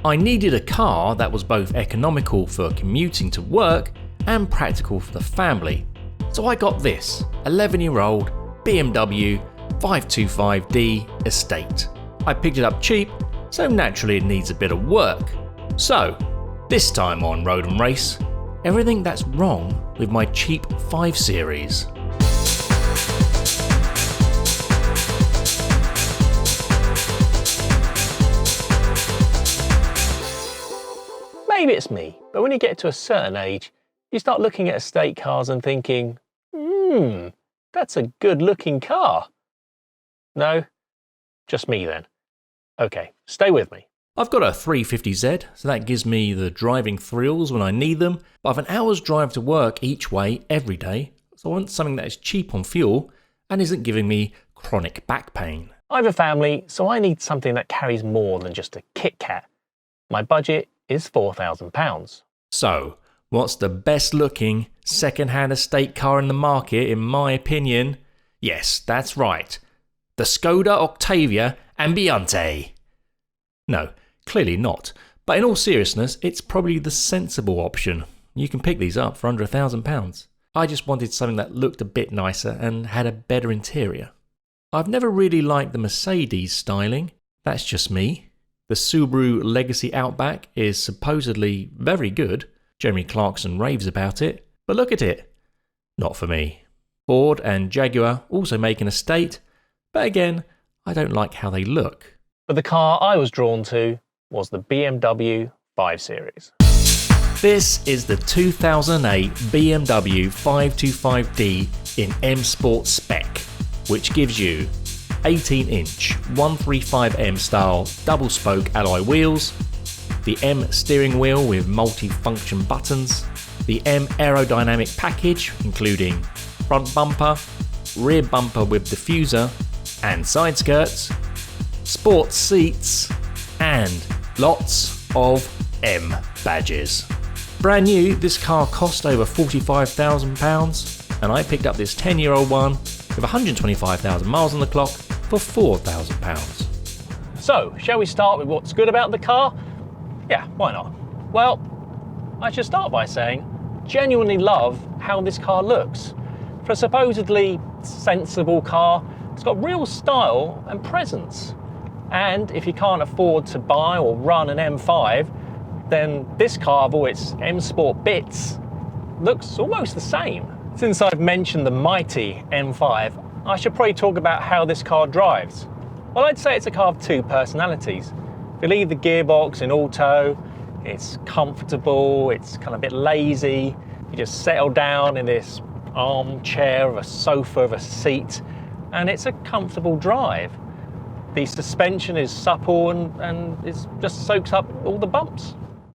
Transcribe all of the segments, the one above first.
I needed a car that was both economical for commuting to work and practical for the family. So I got this 11-year-old BMW 525D Estate. I picked it up cheap, so naturally it needs a bit of work. So, this time on Road and Race, everything that's wrong with my cheap 5 Series. Maybe it's me, but when you get to a certain age, you start looking at estate cars and thinking, that's a good looking car. No? Just me then. Okay, stay with me. I've got a 350Z, so that gives me the driving thrills when I need them, but I've an hour's drive to work each way every day, so I want something that is cheap on fuel and isn't giving me chronic back pain. I have a family, so I need something that carries more than just a Kit Kat. My budget is £4,000. So, what's the best looking second-hand estate car in the market in my opinion? Yes, that's right. The Skoda Octavia Ambiente. No, clearly not. But in all seriousness, it's probably the sensible option. You can pick these up for under £1,000. I just wanted something that looked a bit nicer and had a better interior. I've never really liked the Mercedes styling. That's just me. The Subaru Legacy Outback is supposedly very good. Jeremy Clarkson raves about it. But look at it. Not for me. Ford and Jaguar also make an estate. But again, I don't like how they look. But the car I was drawn to was the BMW 5 Series. This is the 2008 BMW 525D in M Sport spec, which gives you 18-inch 135M style double-spoke alloy wheels, the M steering wheel with multi-function buttons, the M aerodynamic package including front bumper, rear bumper with diffuser and side skirts, sports seats, and lots of M badges. Brand new, this car cost over £45,000 and I picked up this 10-year-old one with 125,000 miles on the clock for £4,000. So, shall we start with what's good about the car? Yeah, why not? Well, I should start by saying, genuinely love how this car looks. For a supposedly sensible car, it's got real style and presence. And if you can't afford to buy or run an M5, then this car, with all its M Sport bits, looks almost the same. Since I've mentioned the mighty M5, I should probably talk about how this car drives. Well, I'd say it's a car of two personalities. If you leave the gearbox in auto, it's comfortable, it's kind of a bit lazy. You just settle down in this armchair of a sofa of a seat, and it's a comfortable drive. The suspension is supple and it just soaks up all the bumps.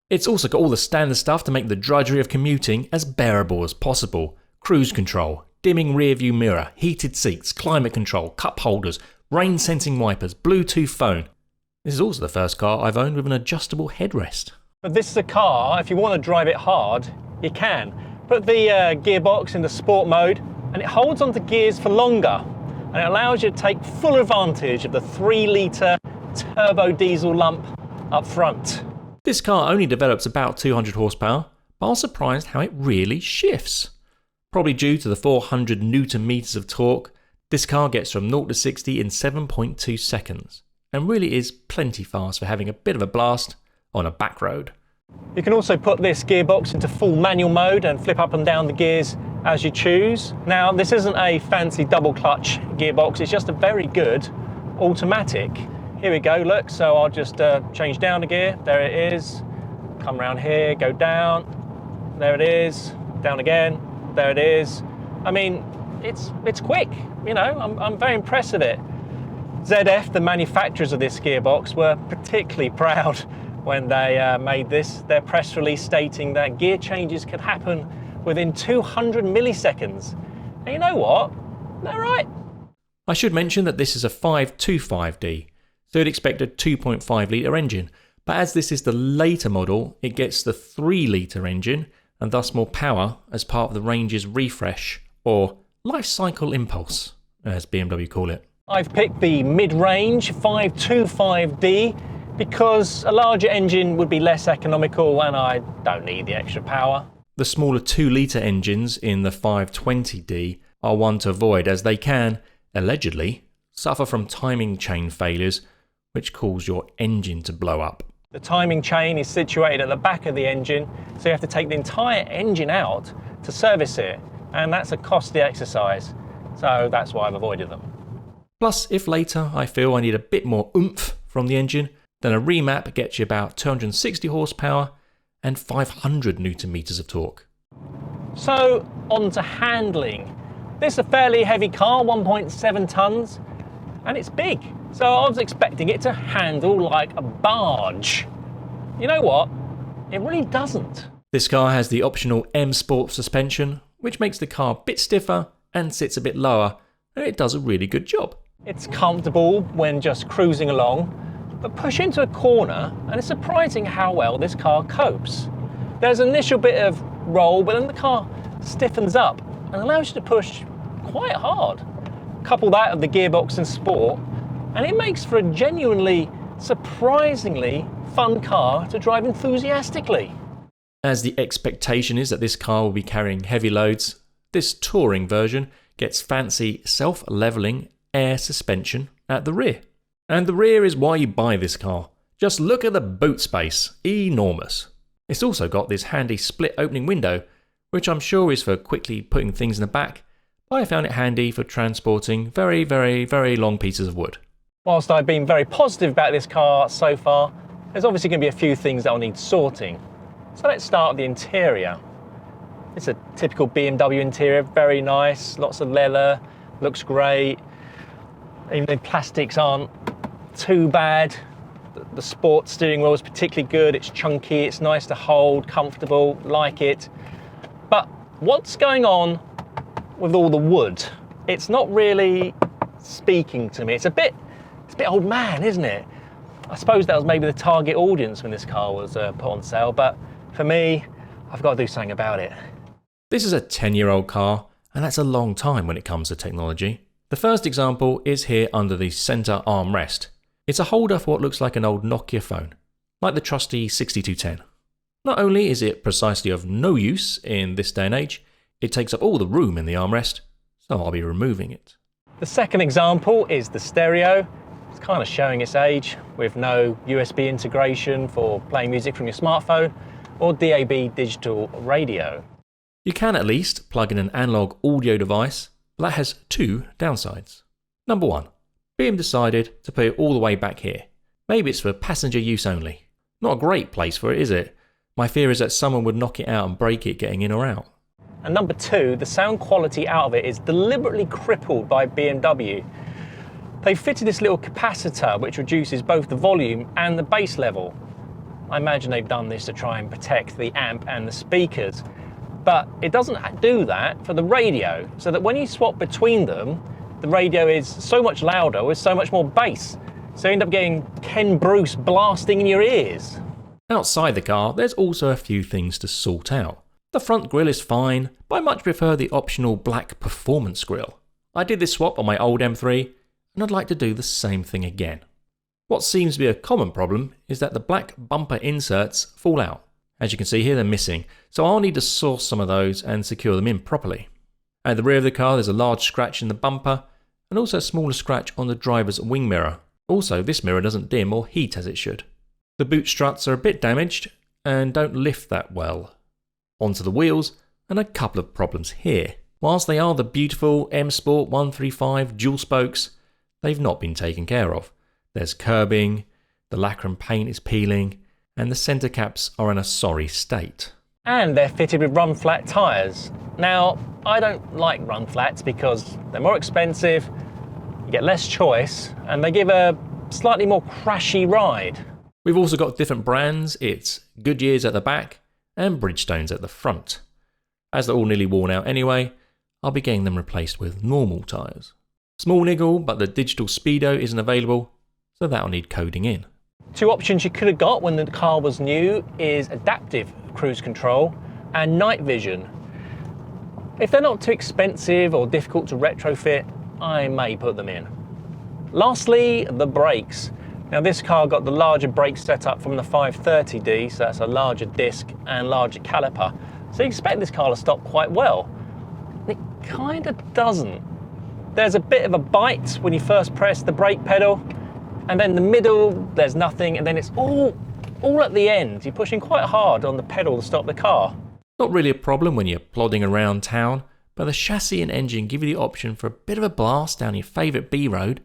It's also got all the standard stuff to make the drudgery of commuting as bearable as possible. Cruise control, dimming rear view mirror, heated seats, climate control, cup holders, rain sensing wipers, Bluetooth phone. This is also the first car I've owned with an adjustable headrest. But this is a car, if you want to drive it hard, you can. Put the gearbox into sport mode and it holds onto gears for longer. And it allows you to take full advantage of the 3-litre turbo diesel lump up front. This car only develops about 200 horsepower, but I was surprised how it really shifts. Probably due to the 400 Newton meters of torque, this car gets from 0 to 60 in 7.2 seconds, and really is plenty fast for having a bit of a blast on a back road. You can also put this gearbox into full manual mode and flip up and down the gears as you choose. Now, this isn't a fancy double clutch gearbox, it's just a very good automatic. Here we go, look, so I'll just change down the gear, there it is, come around here, go down, there it is, down again, there it is. I mean, it's quick, you know, I'm very impressed with it. ZF, the manufacturers of this gearbox, were particularly proud when they made their press release stating that gear changes could happen within 200 milliseconds. And you know what? They're right. I should mention that this is a 525D, so you'd expect a 2.5 litre engine, but as this is the later model, it gets the 3 litre engine and thus more power as part of the range's refresh, or life cycle impulse, as BMW call it. I've picked the mid-range 525D. because a larger engine would be less economical and I don't need the extra power. The smaller 2-litre engines in the 520D are one to avoid, as they can, allegedly, suffer from timing chain failures which cause your engine to blow up. The timing chain is situated at the back of the engine, so you have to take the entire engine out to service it, and that's a costly exercise, so that's why I've avoided them. Plus, if later I feel I need a bit more oomph from the engine, then a remap gets you about 260 horsepower and 500 newton meters of torque. So, on to handling. This is a fairly heavy car, 1.7 tons, and it's big. So I was expecting it to handle like a barge. You know what? It really doesn't. This car has the optional M Sport suspension, which makes the car a bit stiffer and sits a bit lower, and it does a really good job. It's comfortable when just cruising along, but push into a corner and it's surprising how well this car copes. There's an initial bit of roll, but then the car stiffens up and allows you to push quite hard. Couple that with the gearbox and sport, and it makes for a genuinely, surprisingly fun car to drive enthusiastically. As the expectation is that this car will be carrying heavy loads, this touring version gets fancy self-leveling air suspension at the rear. And the rear is why you buy this car. Just look at the boot space, enormous. It's also got this handy split opening window, which I'm sure is for quickly putting things in the back, but I found it handy for transporting very, very, very long pieces of wood. Whilst I've been very positive about this car so far, there's obviously going to be a few things that will need sorting. So let's start with the interior. It's a typical BMW interior, very nice, lots of leather, looks great. Even the plastics aren't too bad. The sport steering wheel is particularly good, it's chunky, it's nice to hold, comfortable, like it. But what's going on with all the wood? It's not really speaking to me. It's a bit old man, isn't it? I suppose that was maybe the target audience when this car was put on sale, but for me, I've got to do something about it. This is a 10-year-old car, and that's a long time when it comes to technology. The first example is here under the centre armrest. It's a holder for what looks like an old Nokia phone, like the trusty 6210. Not only is it precisely of no use in this day and age, it takes up all the room in the armrest, so I'll be removing it. The second example is the stereo. It's kind of showing its age with no USB integration for playing music from your smartphone or DAB digital radio. You can at least plug in an analog audio device, but that has two downsides. Number one, BM decided to put it all the way back here. Maybe it's for passenger use only. Not a great place for it, is it? My fear is that someone would knock it out and break it getting in or out. And number two, the sound quality out of it is deliberately crippled by BMW. They fitted this little capacitor which reduces both the volume and the bass level. I imagine they've done this to try and protect the amp and the speakers. But it doesn't do that for the radio, so that when you swap between them, the radio is so much louder with so much more bass. So you end up getting Ken Bruce blasting in your ears. Outside the car, there's also a few things to sort out. The front grille is fine, but I much prefer the optional black performance grille. I did this swap on my old M3, and I'd like to do the same thing again. What seems to be a common problem is that the black bumper inserts fall out. As you can see here, they're missing, so I'll need to source some of those and secure them in properly. At the rear of the car, there's a large scratch in the bumper, and also a smaller scratch on the driver's wing mirror. Also, this mirror doesn't dim or heat as it should. The boot struts are a bit damaged and don't lift that well. Onto the wheels, and a couple of problems here. Whilst they are the beautiful M Sport 135 dual spokes, they've not been taken care of. There's curbing, the lacquer and paint is peeling, and the centre caps are in a sorry state. And they're fitted with run flat tyres. Now, I don't like run flats because they're more expensive, you get less choice, and they give a slightly more crashy ride. We've also got different brands. It's Goodyear's at the back and Bridgestone's at the front. As they're all nearly worn out anyway, I'll be getting them replaced with normal tyres. Small niggle, but the digital speedo isn't available, so that'll need coding in. Two options you could have got when the car was new is adaptive cruise control and night vision. If they're not too expensive or difficult to retrofit, I may put them in. Lastly, the brakes. Now this car got the larger brake setup from the 530D, so that's a larger disc and larger caliper. So you expect this car to stop quite well. It kind of doesn't. There's a bit of a bite when you first press the brake pedal, and then the middle, there's nothing, and then it's all at the end. You're pushing quite hard on the pedal to stop the car. Not really a problem when you're plodding around town, but the chassis and engine give you the option for a bit of a blast down your favourite B road,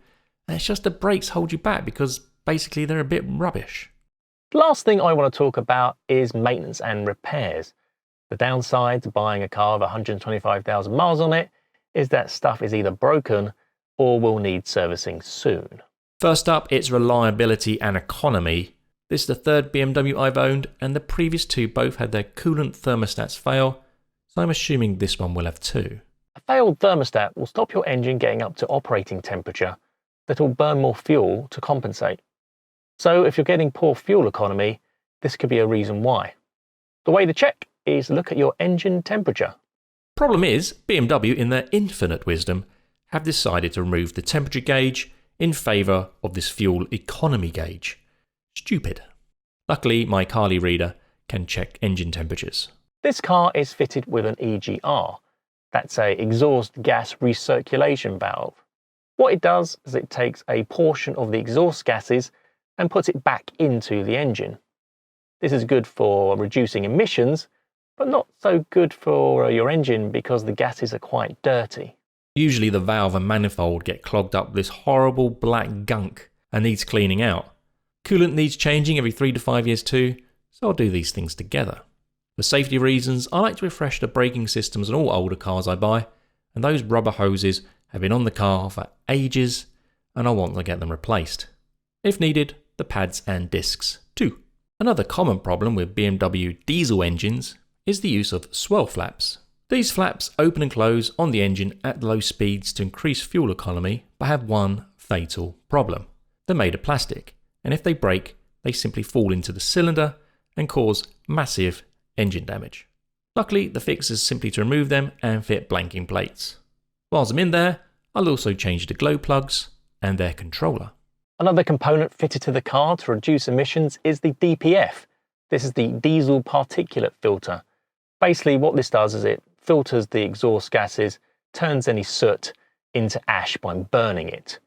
and it's just the brakes hold you back because basically they're a bit rubbish. The last thing I want to talk about is maintenance and repairs. The downside to buying a car with 125,000 miles on it is that stuff is either broken or will need servicing soon. First up, it's reliability and economy. This is the third BMW I've owned, and the previous two both had their coolant thermostats fail, so I'm assuming this one will have too. A failed thermostat will stop your engine getting up to operating temperature that will burn more fuel to compensate. So if you're getting poor fuel economy, this could be a reason why. The way to check is look at your engine temperature. Problem is, BMW in their infinite wisdom have decided to remove the temperature gauge in favour of this fuel economy gauge. Stupid. Luckily, my Carly reader can check engine temperatures. This car is fitted with an EGR. That's a exhaust gas recirculation valve. What it does is it takes a portion of the exhaust gases and puts it back into the engine. This is good for reducing emissions, but not so good for your engine because the gases are quite dirty. Usually the valve and manifold get clogged up with this horrible black gunk and needs cleaning out. Coolant needs changing every 3 to 5 years too, so I'll do these things together. For safety reasons, I like to refresh the braking systems on all older cars I buy, and those rubber hoses have been on the car for ages and I want to get them replaced. If needed, the pads and discs too. Another common problem with BMW diesel engines is the use of swell flaps. These flaps open and close on the engine at low speeds to increase fuel economy, but have one fatal problem. They're made of plastic, and if they break, they simply fall into the cylinder and cause massive engine damage. Luckily, the fix is simply to remove them and fit blanking plates. Whilst I'm in there, I'll also change the glow plugs and their controller. Another component fitted to the car to reduce emissions is the DPF. This is the diesel particulate filter. Basically what this does is it filters the exhaust gases, turns any soot into ash by burning it.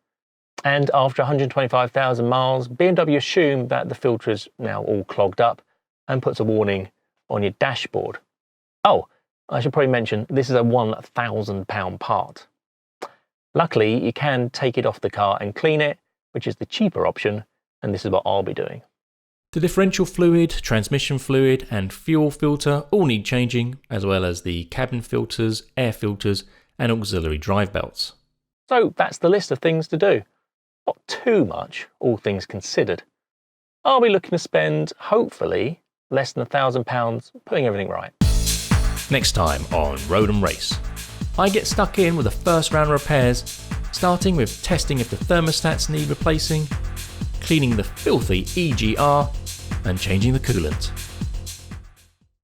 And after 125,000 miles, BMW assumed that the filter is now all clogged up and puts a warning on your dashboard. Oh, I should probably mention this is a £1,000 part. Luckily, you can take it off the car and clean it, which is the cheaper option, and this is what I'll be doing. The differential fluid, transmission fluid and fuel filter all need changing, as well as the cabin filters, air filters and auxiliary drive belts. So that's the list of things to do. Not too much, all things considered. I'll be looking to spend, hopefully, less than £1,000 putting everything right. Next time on Road and Race, I get stuck in with the first round of repairs, starting with testing if the thermostats need replacing, cleaning the filthy EGR and changing the coolant.